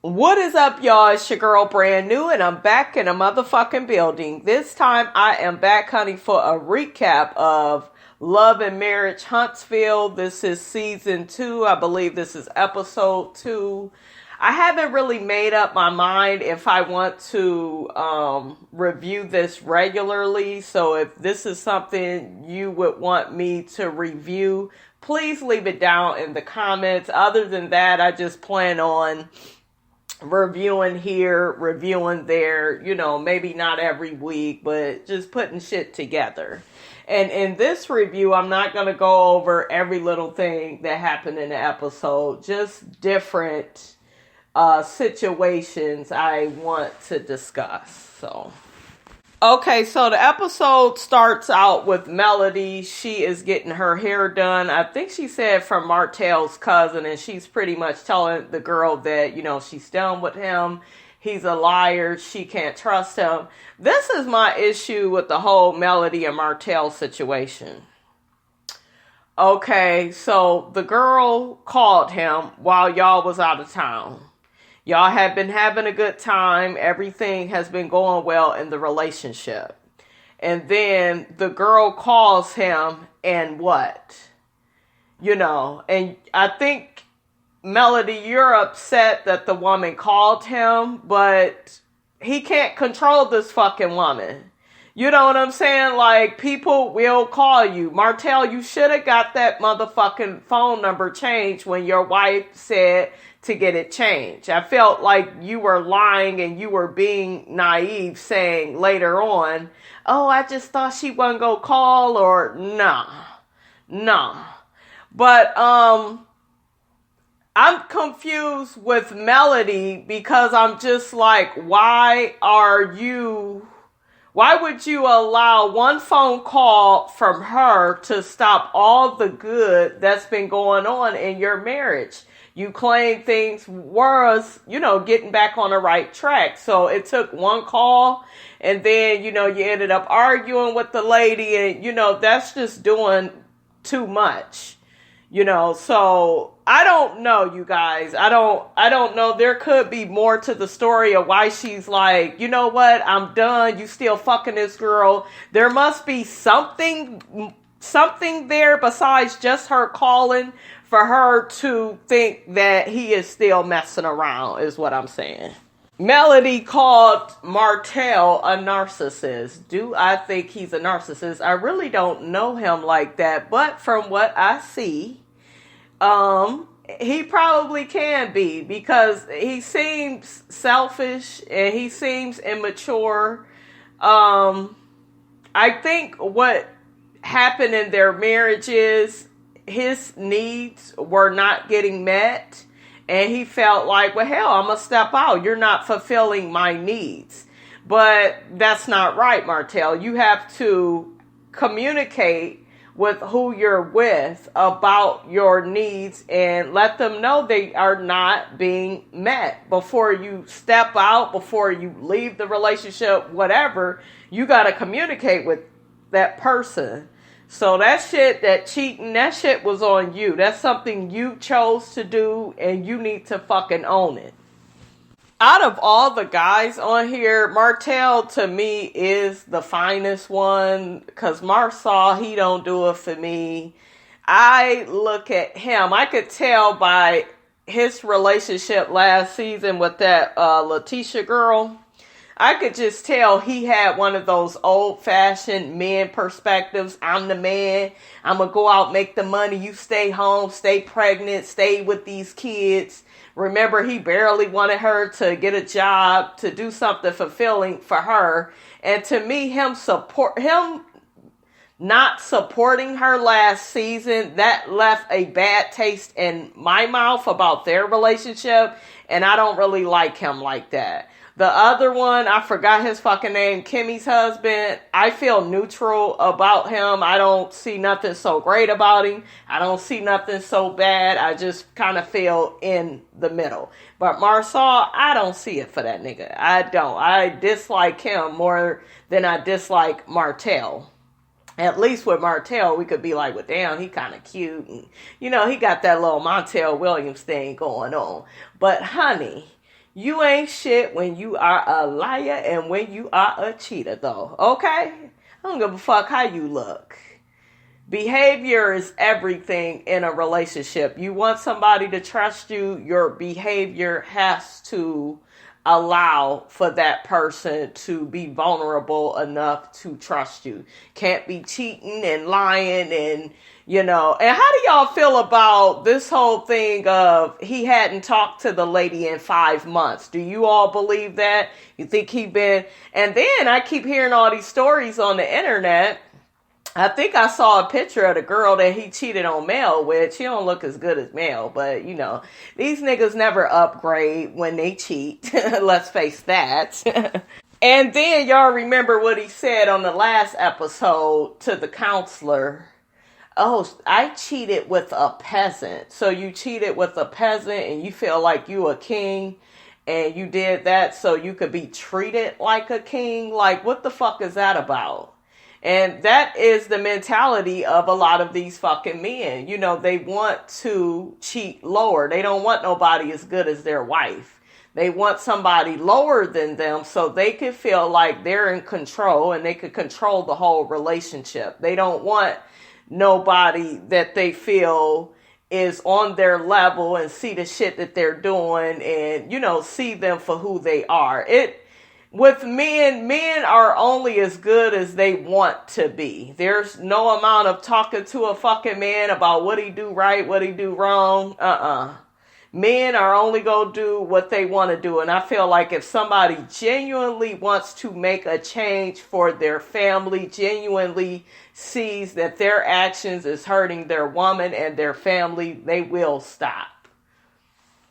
What is up, y'all? It's your girl Brand New, and I'm back in a motherfucking building. This time I am back, honey, for a recap of Love and Marriage Huntsville. This is season 2. I believe this is episode 2. I haven't really made up my mind if I want to review this regularly. So if this is something you would want me to review, please leave it down in the comments. Other than that, I just plan on reviewing here, reviewing there, maybe not every week, but just putting shit together. And in this review, I'm not going to go over every little thing that happened in the episode, just different situations I want to discuss. Okay, so the episode starts out with Melody. She is getting her hair done. I think she said from Martell's cousin, and she's pretty much telling the girl that, she's done with him. He's a liar. She can't trust him. This is my issue with the whole Melody and Martell situation. Okay, so the girl called him while y'all was out of town. Y'all have been having a good time. Everything has been going well in the relationship. And then the girl calls him and what? And I think, Melody, you're upset that the woman called him, but he can't control this fucking woman. You know what I'm saying? Like, people will call you. Martell, you should have got that motherfucking phone number changed when your wife said to get it changed. I felt like you were lying and you were being naive, saying later on, oh, I just thought she wasn't gonna call, or nah. But I'm confused with Melody because I'm just like, why would you allow one phone call from her to stop all the good that's been going on in your marriage? You claim things was, getting back on the right track. So it took one call and then, you ended up arguing with the lady and, that's just doing too much, so I don't know, you guys. I don't know. There could be more to the story of why she's like, you know what? I'm done. You still fucking this girl. There must be something there besides just her calling for her to think that he is still messing around, is what I'm saying. Melody called Martell a narcissist. Do I think he's a narcissist? I really don't know him like that, but from what I see, he probably can be, because he seems selfish and he seems immature. I think what happened in their marriage is his needs were not getting met, and he felt like, well, hell, I'm gonna step out. You're not fulfilling my needs. But that's not right, Martell. You have to communicate with who you're with about your needs and let them know they are not being met before you step out, before you leave the relationship, whatever. You got to communicate with that person. So that shit, that cheating, that shit was on you. That's something you chose to do, and you need to fucking own it. Out of all the guys on here, Martell to me is the finest one, because Marc Saw, he don't do it for me. I look at him, I could tell by his relationship last season with that Latisha girl. I could just tell he had one of those old-fashioned men perspectives. I'm the man. I'm going to go out, make the money. You stay home, stay pregnant, stay with these kids. Remember, he barely wanted her to get a job, to do something fulfilling for her. And to me, him not supporting her last season, that left a bad taste in my mouth about their relationship. And I don't really like him like that. The other one, I forgot his fucking name, Kimmie's husband. I feel neutral about him. I don't see nothing so great about him. I don't see nothing so bad. I just kind of feel in the middle. But Marsau, I don't see it for that nigga. I don't. I dislike him more than I dislike Martell. At least with Martell, we could be like, well, damn, he kind of cute. And, he got that little Montel Williams thing going on. But, honey, You ain't shit when you are a liar and when you are a cheater, though. Okay? I don't give a fuck how you look. Behavior is everything in a relationship. You want somebody to trust you, your behavior has to allow for that person to be vulnerable enough to trust you. Can't be cheating and lying and, and how do y'all feel about this whole thing of he hadn't talked to the lady in 5 months? Do you all believe that? You think and then I keep hearing all these stories on the internet. I think I saw a picture of the girl that he cheated on Mel with. She don't look as good as Mel, but these niggas never upgrade when they cheat. Let's face that. And then y'all remember what he said on the last episode to the counselor. Oh, I cheated with a peasant. So you cheated with a peasant and you feel like you a king and you did that so you could be treated like a king? Like, what the fuck is that about? And that is the mentality of a lot of these fucking men. They want to cheat lower. They don't want nobody as good as their wife. They want somebody lower than them so they can feel like they're in control and they could control the whole relationship. They don't want nobody that they feel is on their level and see the shit that they're doing and, see them for who they are. With men are only as good as they want to be. There's no amount of talking to a fucking man about what he do right, what he do wrong. Men are only going to do what they want to do. And I feel like if somebody genuinely wants to make a change for their family, genuinely sees that their actions is hurting their woman and their family, they will stop.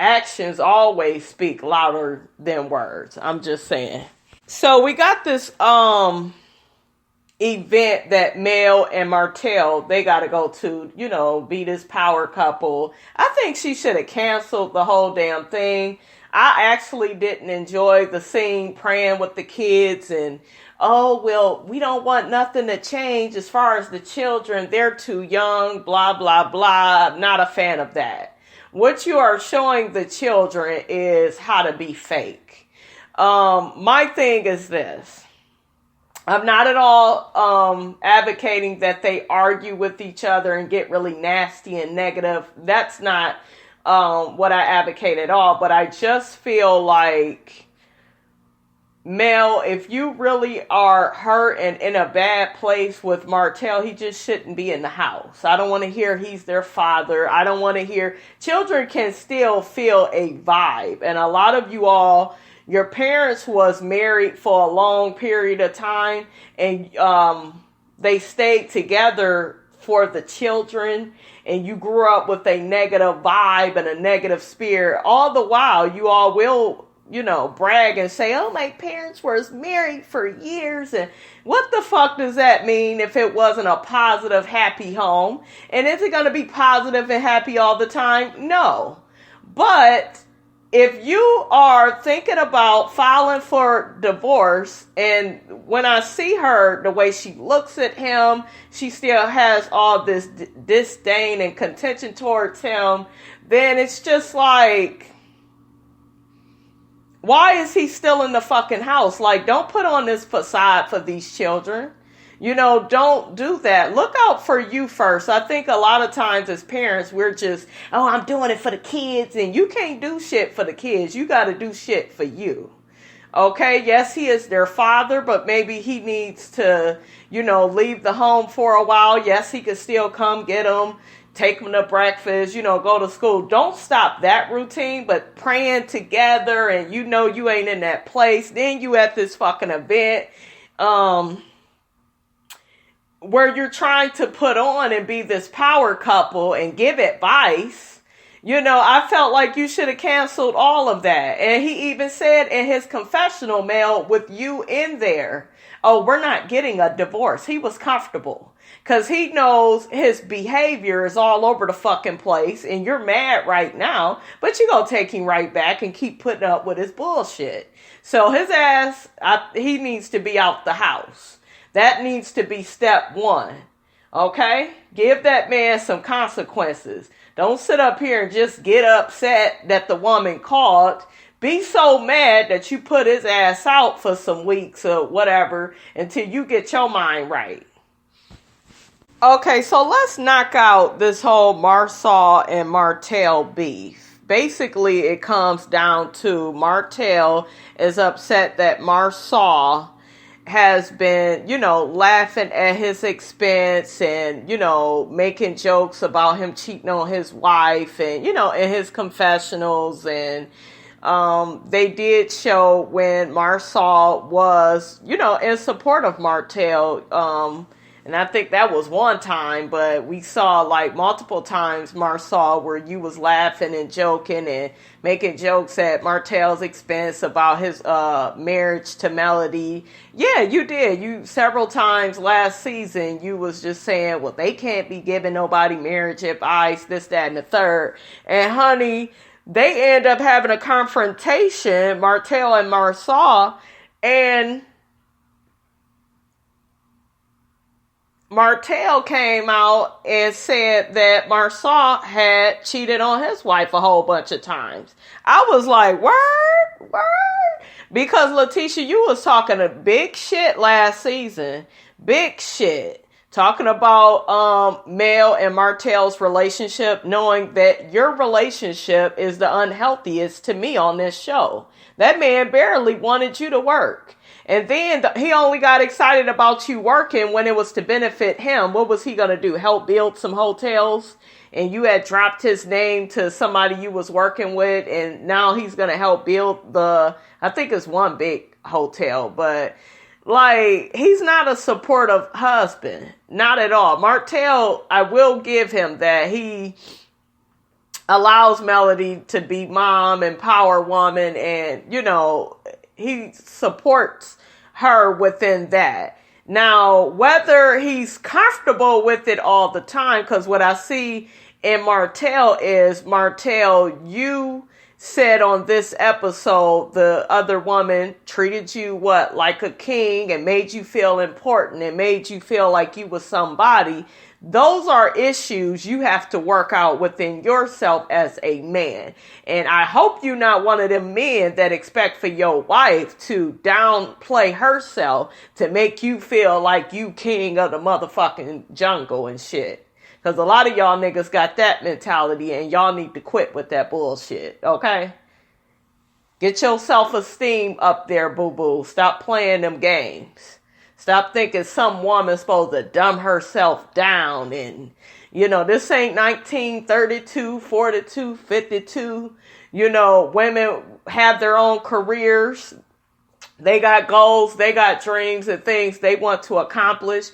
Actions always speak louder than words. I'm just saying. So we got this event that Mel and Martell, they got to go to, be this power couple. I think she should have canceled the whole damn thing. I actually didn't enjoy the scene praying with the kids and, oh, well, we don't want nothing to change as far as the children. They're too young, blah, blah, blah. Not a fan of that. What you are showing the children is how to be fake. My thing is this. I'm not at all advocating that they argue with each other and get really nasty and negative. That's not what I advocate at all. But I just feel like, Mel, if you really are hurt and in a bad place with Martell, he just shouldn't be in the house. I don't want to hear he's their father. I don't want to hear. Children can still feel a vibe. And a lot of you all, your parents was married for a long period of time and they stayed together for the children and you grew up with a negative vibe and a negative spirit. All the while, you all will brag and say, oh, my parents was married for years. And what the fuck does that mean if it wasn't a positive, happy home? And is it going to be positive and happy all the time? No. But if you are thinking about filing for divorce, and when I see her, the way she looks at him, she still has all this disdain and contention towards him, then it's just like, why is he still in the fucking house? Like, don't put on this facade for these children. Don't do that. Look out for you first. I think a lot of times as parents, we're just, oh, I'm doing it for the kids. And you can't do shit for the kids. You got to do shit for you. Okay, yes, he is their father, but maybe he needs to, leave the home for a while. Yes, he could still come get them, take them to breakfast, go to school. Don't stop that routine, but praying together and you ain't in that place. Then you at this fucking event where you're trying to put on and be this power couple and give advice. I felt like you should have canceled all of that. And he even said in his confessional, Mel, with you in there, oh, we're not getting a divorce. He was comfortable because he knows his behavior is all over the fucking place and you're mad right now, but you're going to take him right back and keep putting up with his bullshit. So his ass, he needs to be out the house. That needs to be step one. Okay? Give that man some consequences. Don't sit up here and just get upset that the woman called Be so mad that you put his ass out for some weeks or whatever until you get your mind right. Okay, so let's knock out this whole Marsau and Martell beef. Basically, it comes down to Martell is upset that Marsau has been, laughing at his expense and, making jokes about him cheating on his wife and, in his confessionals. And they did show when Marsau was, in support of Martell. And I think that was one time, but we saw like multiple times Marsau where you was laughing and joking and making jokes at Martell's expense about his marriage to Melody. Yeah, you did. You several times last season you was just saying, well, they can't be giving nobody marriage advice, this, that, and the third. And honey, they end up having a confrontation, Martell and Marsau, and Martell came out and said that Marsau had cheated on his wife a whole bunch of times. I was like, word? Because Latisha, you was talking a big shit last season. Big shit. Talking about Mel and Martell's relationship, knowing that your relationship is the unhealthiest to me on this show. That man barely wanted you to work. And then he only got excited about you working when it was to benefit him. What was he going to do? Help build some hotels? And you had dropped his name to somebody you was working with. And now he's going to help build I think it's one big hotel. But like, he's not a supportive husband. Not at all. Martell, I will give him that. He allows Melody to be mom and power woman. And, he supports her within that. Now, whether he's comfortable with it all the time, because what I see in Martell is, Martell, you said on this episode, the other woman treated you like a king and made you feel important and made you feel like you was somebody. Those are issues you have to work out within yourself as a man. And I hope you're not one of them men that expect for your wife to downplay herself to make you feel like you king of the motherfucking jungle and shit. Because a lot of y'all niggas got that mentality and y'all need to quit with that bullshit, okay? Get your self-esteem up there, boo-boo. Stop playing them games. Stop thinking some woman's supposed to dumb herself down. And, this ain't 1932, 42, 52. Women have their own careers. They got goals. They got dreams and things they want to accomplish.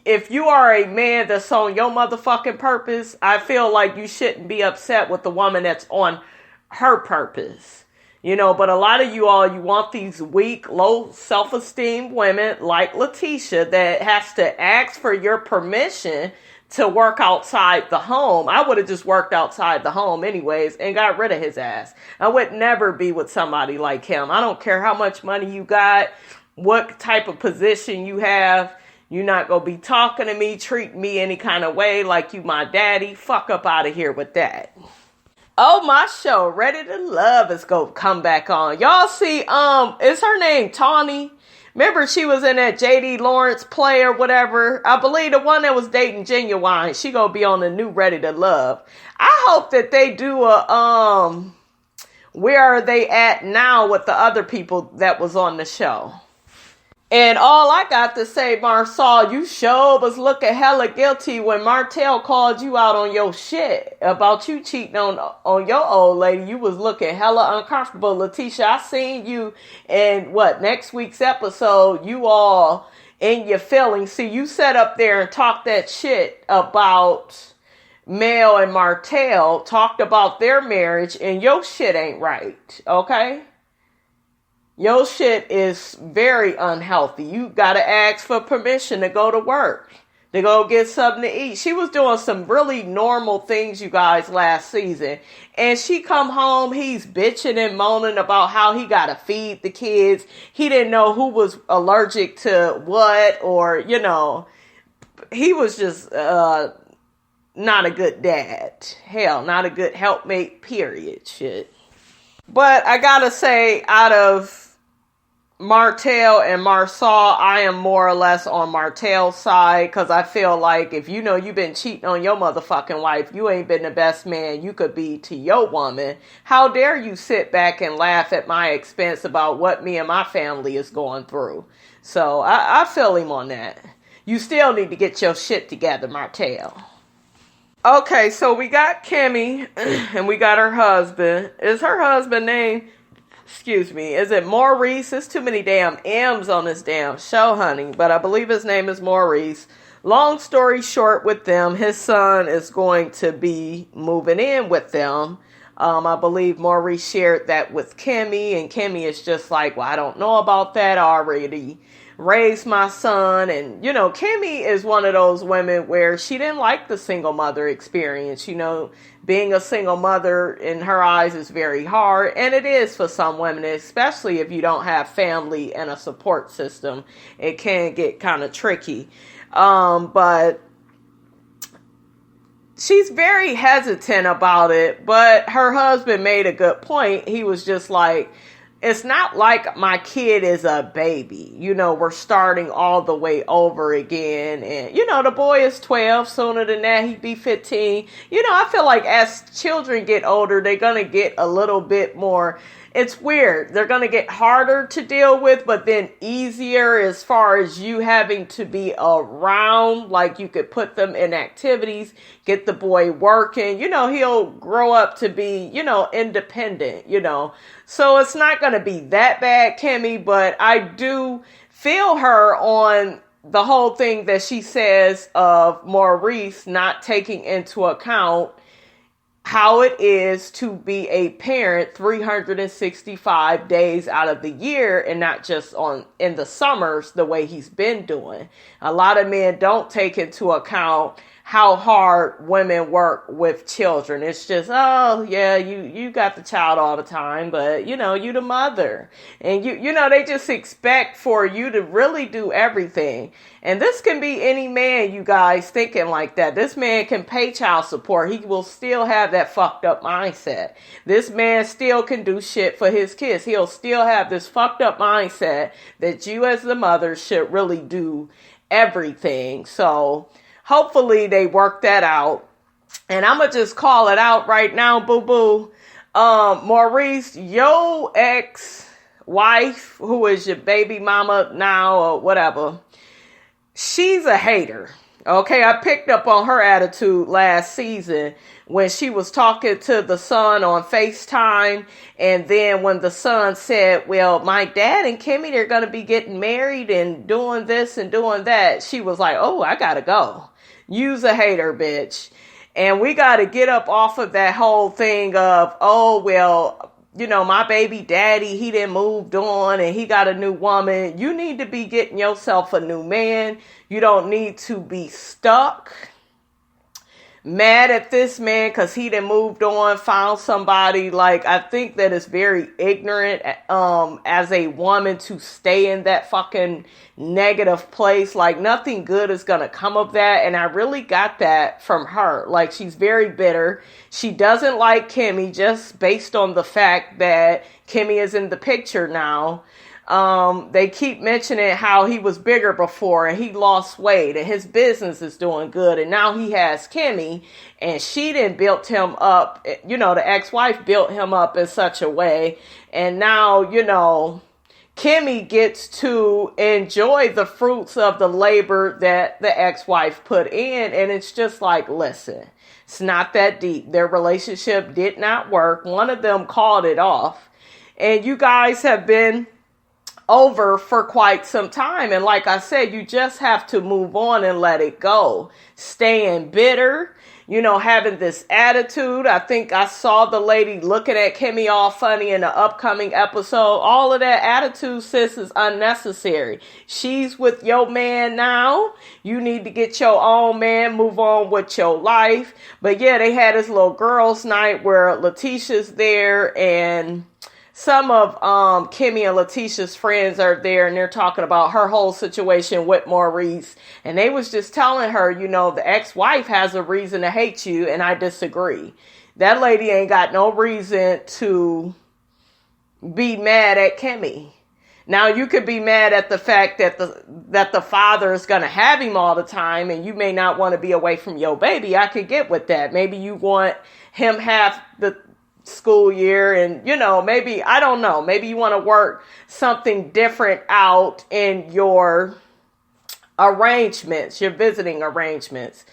If you are a man that's on your motherfucking purpose, I feel like you shouldn't be upset with the woman that's on her purpose. But a lot of you all, you want these weak, low self-esteem women like Latisha that has to ask for your permission to work outside the home. I would have just worked outside the home anyways and got rid of his ass. I would never be with somebody like him. I don't care how much money you got, what type of position you have. You're not going to be talking to me, treating me any kind of way like you my daddy. Fuck up out of here with that. Oh, my show, Ready to Love, is going to come back on. Y'all see, is her name Tawny? Remember she was in that J.D. Lawrence play or whatever? I believe the one that was dating Genuine. She going to be on the new Ready to Love. I hope that they do a, where are they at now with the other people that was on the show. And all I got to say, Marsau, you sure was looking hella guilty when Martell called you out on your shit about you cheating on your old lady. You was looking hella uncomfortable, Latisha. I seen you in next week's episode. You all in your feelings. See, you sat up there and talked that shit about Mel and Martell, talked about their marriage, and your shit ain't right, okay? Your shit is very unhealthy. You gotta ask for permission to go to work, to go get something to eat. She was doing some really normal things, you guys, last season. And she come home, he's bitching and moaning about how he gotta feed the kids. He didn't know who was allergic to what, or, he was just not a good dad. Hell, not a good helpmate, period. Shit. But I gotta say, out of Martell and Marsau, I am more or less on Martell's side, because I feel like if you know you've been cheating on your motherfucking wife, you ain't been the best man you could be to your woman. How dare you sit back and laugh at my expense about what me and my family is going through? So I feel him on that. You still need to get your shit together, Martell. Okay, so we got Kimmie and we got her husband. Is her husband named, excuse me, is it Maurice? There's too many damn M's on this damn show, honey. But I believe his name is Maurice. Long story short with them, his son is going to be moving in with them. I believe Maurice shared that with Kimmie, and Kimmie is just like, well, I don't know about that. I already raised my son. And, you know, Kimmie is one of those women where she didn't like the single mother experience. You know, being a single mother in her eyes is very hard. And it is for some women, especially if you don't have family and a support system. It can get kind of tricky. But she's very hesitant about it. But her husband made a good point. He was just like, it's not like my kid is a baby. You know, we're starting all the way over again. And, you know, the boy is 12. Sooner than that, he'd be 15. You know, I feel like as children get older, they're going to get a little bit more. It's weird. They're going to get harder to deal with, but then easier as far as you having to be around. Like you could put them in activities, get the boy working. You know, he'll grow up to be, you know, independent, you know. So it's not going to be that bad, Kimmie, but I do feel her on the whole thing that she says of Maurice not taking into account how it is to be a parent 365 days out of the year and not just in the summers the way he's been doing. A lot of men don't take into account how hard women work with children. It's just, oh yeah, you got the child all the time, but you know, you the mother. And you know, they just expect for you to really do everything. And this can be any man, you guys, thinking like that. This man can pay child support. He will still have that fucked up mindset. This man still can do shit for his kids. He'll still have this fucked up mindset that you as the mother should really do everything. So hopefully they work that out. And I'm going to just call it out right now, boo-boo. Maurice, your ex-wife, who is your baby mama now or whatever, she's a hater. Okay, I picked up on her attitude last season when she was talking to the son on FaceTime. And then when the son said, well, my dad and Kimmie, they're going to be getting married and doing this and doing that. She was like, oh, I got to go. Use a hater, bitch. And we got to get up off of that whole thing of, oh, well, you know, my baby daddy, he done moved on and he got a new woman. You need to be getting yourself a new man. You don't need to be stuck mad at this man because he done moved on, found somebody. Like, I think that it's very ignorant as a woman to stay in that fucking negative place. Like, nothing good is gonna come of that. And I really got that from her. Like, she's very bitter. She doesn't like Kimmie just based on the fact that Kimmie is in the picture now. They keep mentioning how he was bigger before and he lost weight and his business is doing good. And now he has Kimmie and she done built him up. You know, the ex-wife built him up in such a way. And now, you know, Kimmie gets to enjoy the fruits of the labor that the ex-wife put in. And it's just like, listen, it's not that deep. Their relationship did not work. One of them called it off. And you guys have been over for quite some time. And like I said, you just have to move on and let it go. Staying bitter, you know, having this attitude. I think I saw the lady looking at Kimmie all funny in the upcoming episode. All of that attitude, sis, is unnecessary. She's with your man now. You need to get your own man, move on with your life. But yeah, they had this little girls' night where Latisha's there and some of Kimmie and Latisha's friends are there and they're talking about her whole situation with Maurice. And they was just telling her, you know, the ex-wife has a reason to hate you and I disagree. That lady ain't got no reason to be mad at Kimmie. Now you could be mad at the fact that the father is going to have him all the time, and you may not want to be away from your baby. I could get with that. Maybe you want him half the school year, and maybe, I don't know, maybe you want to work something different out in your arrangements, your visiting arrangements.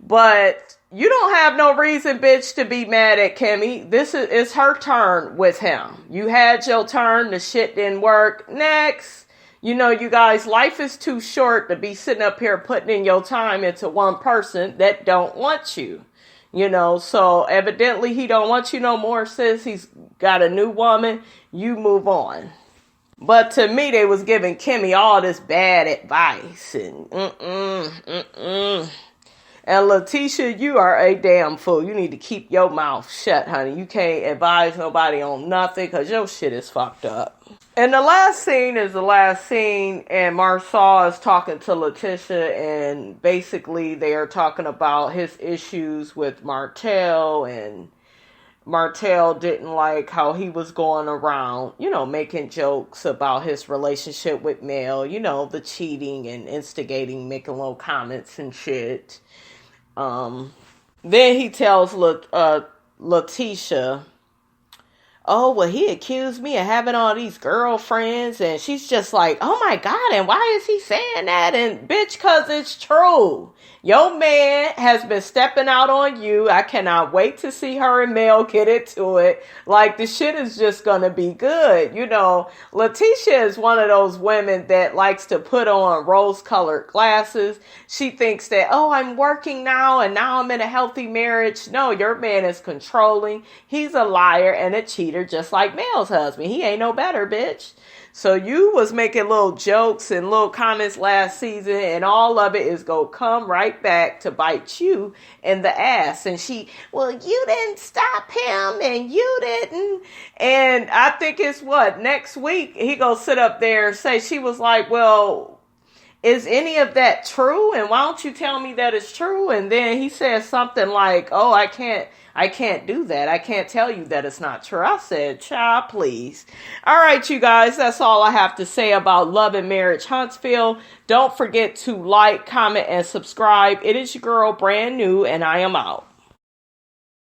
But you don't have no reason, bitch, to be mad at Kimmie. This is her turn with him. You had your turn. The shit didn't work. Next. You guys, life is too short to be sitting up here putting in your time into one person that don't want you. So evidently he don't want you no more, sis. He's got a new woman. You move on. But to me, they was giving Kimmie all this bad advice and And Latisha, you are a damn fool. You need to keep your mouth shut, honey. You can't advise nobody on nothing because your shit is fucked up. And the last scene is the last scene, and Marc Saw is talking to Latisha, and basically they are talking about his issues with Martell, and Martell didn't like how he was going around, making jokes about his relationship with Mel, the cheating and instigating, making little comments and shit. Then he tells Latisha, oh, well, he accused me of having all these girlfriends. And she's just like, oh my God, and why is he saying that? And bitch, cause it's true. Your man has been stepping out on you. I cannot wait to see her and Mel get into it. Like, the shit is just gonna be good. Latisha is one of those women that likes to put on rose-colored glasses. She thinks that, oh, I'm working now and now I'm in a healthy marriage. No, your man is controlling. He's a liar and a cheater just like Mel's husband. He ain't no better, bitch. So you was making little jokes and little comments last season, and all of it is going to come right back to bite you in the ass. And well, you didn't stop him and you didn't. And I think it's next week he going to sit up there and say, she was like, well, is any of that true? And why don't you tell me that it's true? And then he says something like, oh, I can't do that. I can't tell you that it's not true. I said, child, please. All right, you guys, that's all I have to say about Love and Marriage Huntsville. Don't forget to like, comment, and subscribe. It is your girl, Brand New, and I am out.